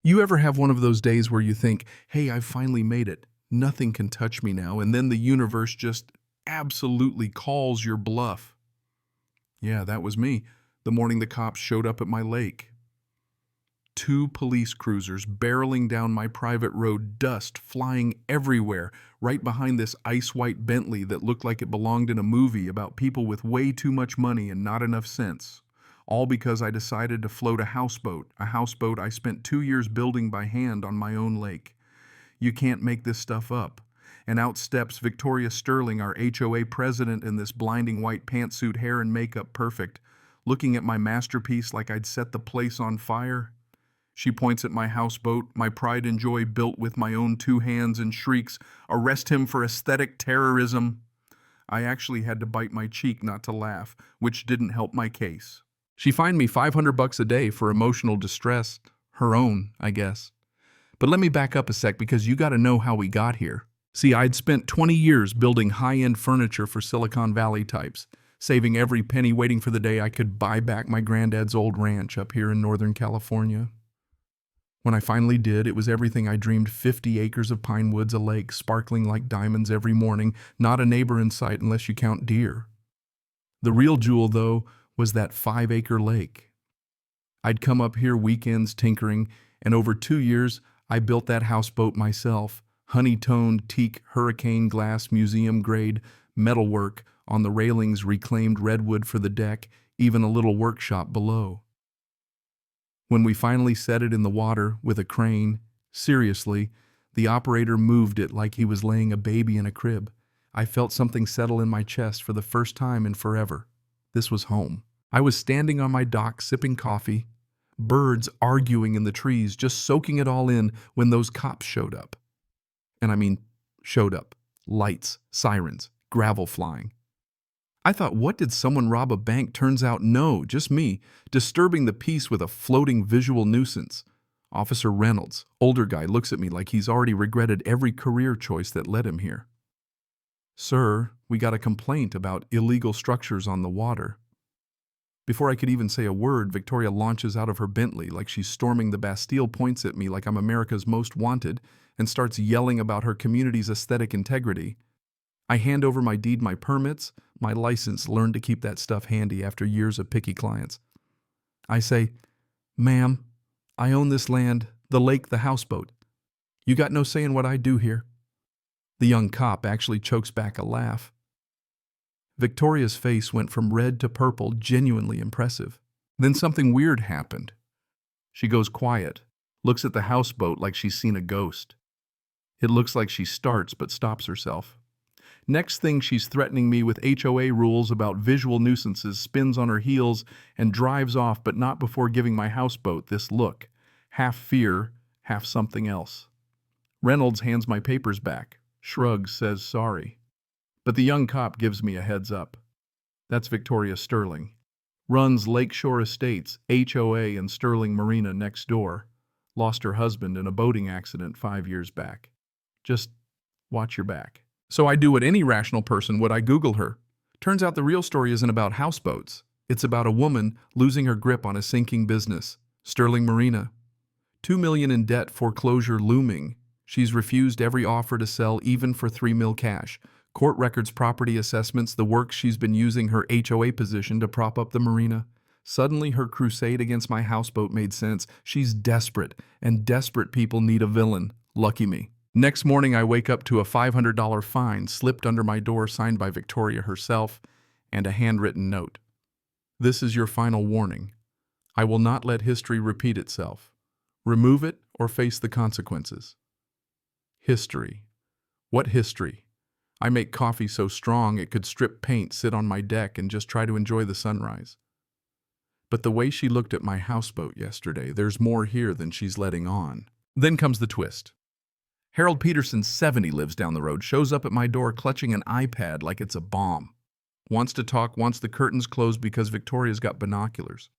You ever have one of those days where you think, hey, I've finally made it. Nothing can touch me now, and then the universe just absolutely calls your bluff? Yeah, that was me, the morning the cops showed up at my lake. Two police cruisers barreling down my private road, dust flying everywhere, right behind this ice-white Bentley that looked like it belonged in a movie about people with way too much money and not enough sense. All because I decided to float a houseboat I spent 2 years building by hand on my own lake. You can't make this stuff up. And out steps Victoria Sterling, our HOA president, in this blinding white pantsuit, hair and makeup perfect, looking at my masterpiece like I'd set the place on fire. She points at my houseboat, my pride and joy built with my own two hands, and shrieks, "Arrest him for aesthetic terrorism." I actually had to bite my cheek not to laugh, which didn't help my case. She fined me $500 a day for emotional distress. Her own, I guess. But let me back up a sec because you gotta know how we got here. See, I'd spent 20 years building high-end furniture for Silicon Valley types, saving every penny waiting for the day I could buy back my granddad's old ranch up here in Northern California. When I finally did, it was everything I dreamed: 50 acres of pine woods, a lake sparkling like diamonds every morning, not a neighbor in sight unless you count deer. The real jewel, though, was that 5-acre lake. I'd come up here weekends tinkering, and over 2 years, I built that houseboat myself. Honey-toned teak hurricane glass museum-grade metalwork on the railings, reclaimed redwood for the deck, even a little workshop below. When we finally set it in the water with a crane, seriously, the operator moved it like he was laying a baby in a crib. I felt something settle in my chest for the first time in forever. This was home. I was standing on my dock sipping coffee, birds arguing in the trees, just soaking it all in when those cops showed up. And I mean, showed up. Lights, sirens, gravel flying. I thought, what, did someone rob a bank? Turns out, no, just me, disturbing the peace with a floating visual nuisance. Officer Reynolds, older guy, looks at me like he's already regretted every career choice that led him here. "Sir, we got a complaint about illegal structures on the water." Before I could even say a word, Victoria launches out of her Bentley like she's storming the Bastille, points at me like I'm America's most wanted, and starts yelling about her community's aesthetic integrity. I hand over my deed, my permits, my license, learned to keep that stuff handy after years of picky clients. I say, "Ma'am, I own this land, the lake, the houseboat. You got no say in what I do here." The young cop actually chokes back a laugh. Victoria's face went from red to purple, genuinely impressive. Then something weird happened. She goes quiet, looks at the houseboat like she's seen a ghost. It looks like she starts but stops herself. Next thing, she's threatening me with HOA rules about visual nuisances, spins on her heels, and drives off, but not before giving my houseboat this look, half fear, half something else. Reynolds hands my papers back, shrugs, says sorry. But the young cop gives me a heads up. That's Victoria Sterling. Runs Lakeshore Estates, HOA in Sterling Marina next door. Lost her husband in a boating accident 5 years back. Just watch your back. So I do what any rational person would: I Google her. Turns out the real story isn't about houseboats. It's about a woman losing her grip on a sinking business. Sterling Marina. $2 million in debt, foreclosure looming. She's refused every offer to sell, even for $3 million cash. Court records, property assessments, the work she's been using her HOA position to prop up the marina. Suddenly her crusade against my houseboat made sense. She's desperate, and desperate people need a villain. Lucky me. Next morning, I wake up to a $500 fine slipped under my door, signed by Victoria herself, and a handwritten note. "This is your final warning. I will not let history repeat itself. Remove it or face the consequences." History. What history? I make coffee so strong it could strip paint, sit on my deck, and just try to enjoy the sunrise. But the way she looked at my houseboat yesterday, there's more here than she's letting on. Then comes the twist. Harold Peterson, 70, lives down the road, shows up at my door clutching an iPad like it's a bomb. Wants to talk, wants the curtains closed because Victoria's got binoculars.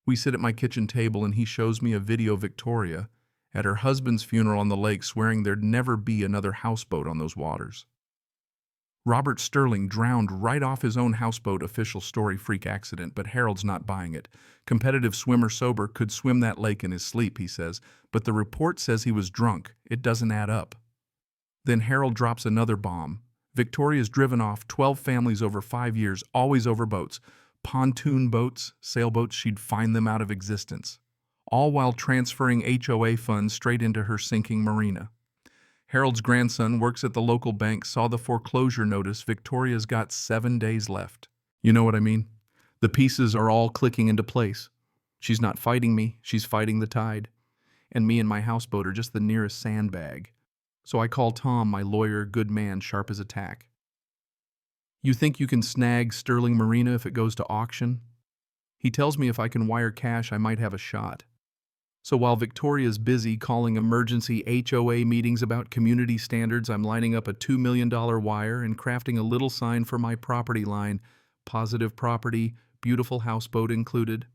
We sit at my kitchen table and he shows me a video of Victoria at her husband's funeral on the lake, swearing there'd never be another houseboat on those waters. Robert Sterling drowned right off his own houseboat. Official story, freak accident, but Harold's not buying it. Competitive swimmer sober could swim that lake in his sleep, he says, but the report says he was drunk. It doesn't add up. Then Harold drops another bomb. Victoria's driven off 12 families over 5 years, always over boats. Pontoon boats, sailboats, she'd find them out of existence. All while transferring HOA funds straight into her sinking Marina. Harold's grandson works at the local bank, saw the foreclosure notice. Victoria's got 7 days left. You know what I mean? The pieces are all clicking into place. She's not fighting me, she's fighting the tide. And me and my houseboat are just the nearest sandbag. So I call Tom, my lawyer, good man, sharp as a tack. You think you can snag Sterling Marina if it goes to auction? He tells me if I can wire cash, I might have a shot. So while Victoria's busy calling emergency HOA meetings about community standards, I'm lining up a $2 million wire and crafting a little sign for my property line. Positive property, beautiful houseboat included.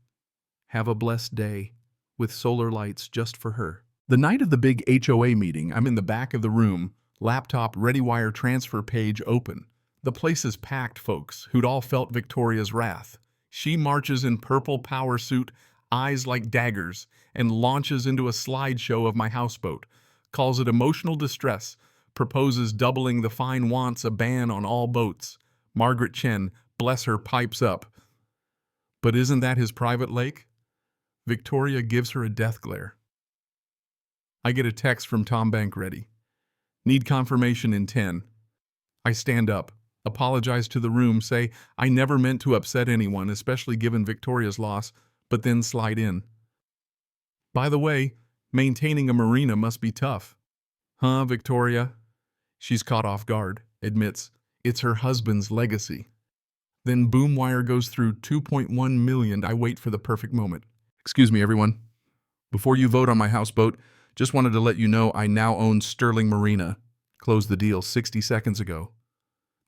Have a blessed day, with solar lights just for her. The night of the big HOA meeting, I'm in the back of the room, laptop ready, wire transfer page open. The place is packed, folks, who'd all felt Victoria's wrath. She marches in purple power suit, eyes like daggers, and launches into a slideshow of my houseboat, calls it emotional distress, proposes doubling the fine, wants a ban on all boats. Margaret Chen, bless her, pipes up. But isn't that his private lake? Victoria gives her a death glare. I get a text from Tom Bank ready. Need confirmation in 10. I stand up, apologize to the room, say I never meant to upset anyone, especially given Victoria's loss, but then slide in. By the way, maintaining a marina must be tough. Huh, Victoria? She's caught off guard, admits it's her husband's legacy. Then boom wire goes through 2.1 million. I wait for the perfect moment. Excuse me, everyone. Before you vote on my houseboat, just wanted to let you know I now own Sterling Marina. Closed the deal 60 seconds ago.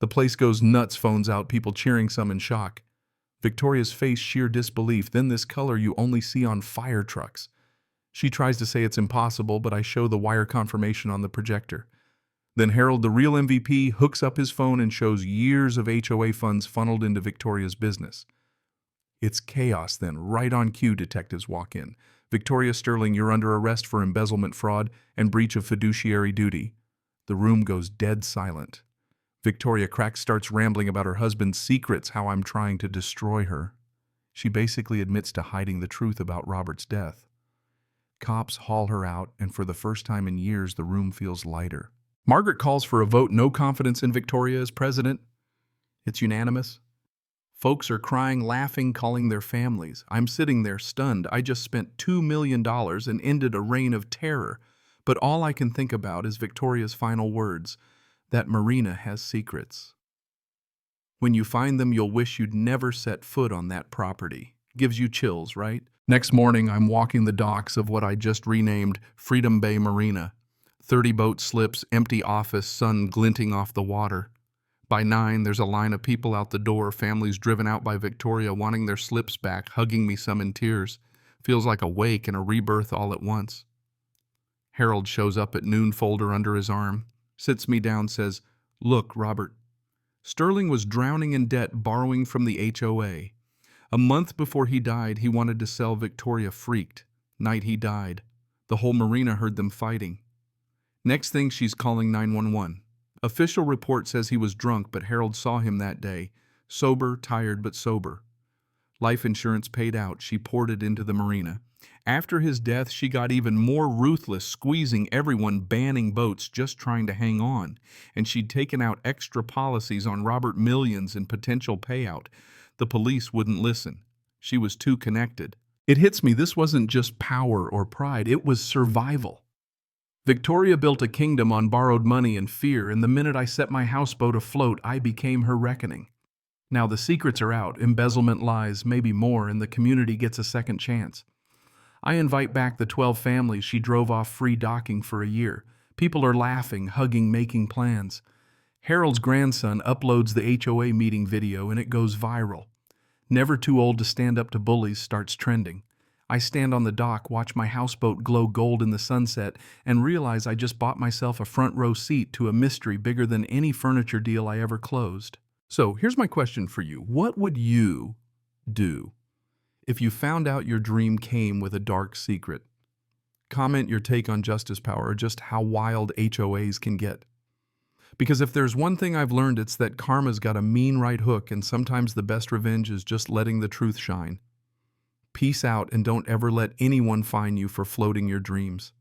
The place goes nuts, phones out, people cheering, some in shock. Victoria's face, sheer disbelief. Then this color you only see on fire trucks. She tries to say it's impossible, but I show the wire confirmation on the projector. Then Harold, the real MVP, hooks up his phone and shows years of HOA funds funneled into Victoria's business. It's chaos then. Right on cue, detectives walk in. Victoria Sterling, you're under arrest for embezzlement, fraud, and breach of fiduciary duty. The room goes dead silent. Victoria cracks, starts rambling about her husband's secrets, how I'm trying to destroy her. She basically admits to hiding the truth about Robert's death. Cops haul her out, and for the first time in years, the room feels lighter. Margaret calls for a vote, no confidence in Victoria as president. It's unanimous. Folks are crying, laughing, calling their families. I'm sitting there stunned. I just spent $2 million and ended a reign of terror. But all I can think about is Victoria's final words, that Marina has secrets. When you find them, you'll wish you'd never set foot on that property. Gives you chills, right? Next morning, I'm walking the docks of what I just renamed Freedom Bay Marina. 30 boat slips, empty office, sun glinting off the water. By 9, there's a line of people out the door, families driven out by Victoria wanting their slips back, hugging me, some in tears. Feels like a wake and a rebirth all at once. Harold shows up at noon, folder under his arm, sits me down, says, "Look, Robert, Sterling was drowning in debt, borrowing from the HOA. A month before he died, he wanted to sell Victoria, freaked. Night he died. The whole marina heard them fighting. Next thing, she's calling 911. Official report says he was drunk, but Harold saw him that day. Sober, tired, but sober. Life insurance paid out. She poured it into the marina. After his death, she got even more ruthless, squeezing everyone, banning boats, just trying to hang on. And she'd taken out extra policies on Robert, millions in potential payout. The police wouldn't listen. She was too connected. It hits me, this wasn't just power or pride, it was survival. Victoria built a kingdom on borrowed money and fear, and the minute I set my houseboat afloat, I became her reckoning. Now the secrets are out, embezzlement, lies, maybe more, and the community gets a second chance. I invite back the 12 families she drove off free docking for a year. People are laughing, hugging, making plans. Harold's grandson uploads the HOA meeting video and it goes viral. Never too old to stand up to bullies starts trending. I stand on the dock, watch my houseboat glow gold in the sunset, and realize I just bought myself a front row seat to a mystery bigger than any furniture deal I ever closed. So here's my question for you. What would you do if you found out your dream came with a dark secret? Comment your take on justice power or just how wild HOAs can get. Because if there's one thing I've learned, it's that karma's got a mean right hook, and sometimes the best revenge is just letting the truth shine. Peace out, and don't ever let anyone fine you for floating your dreams.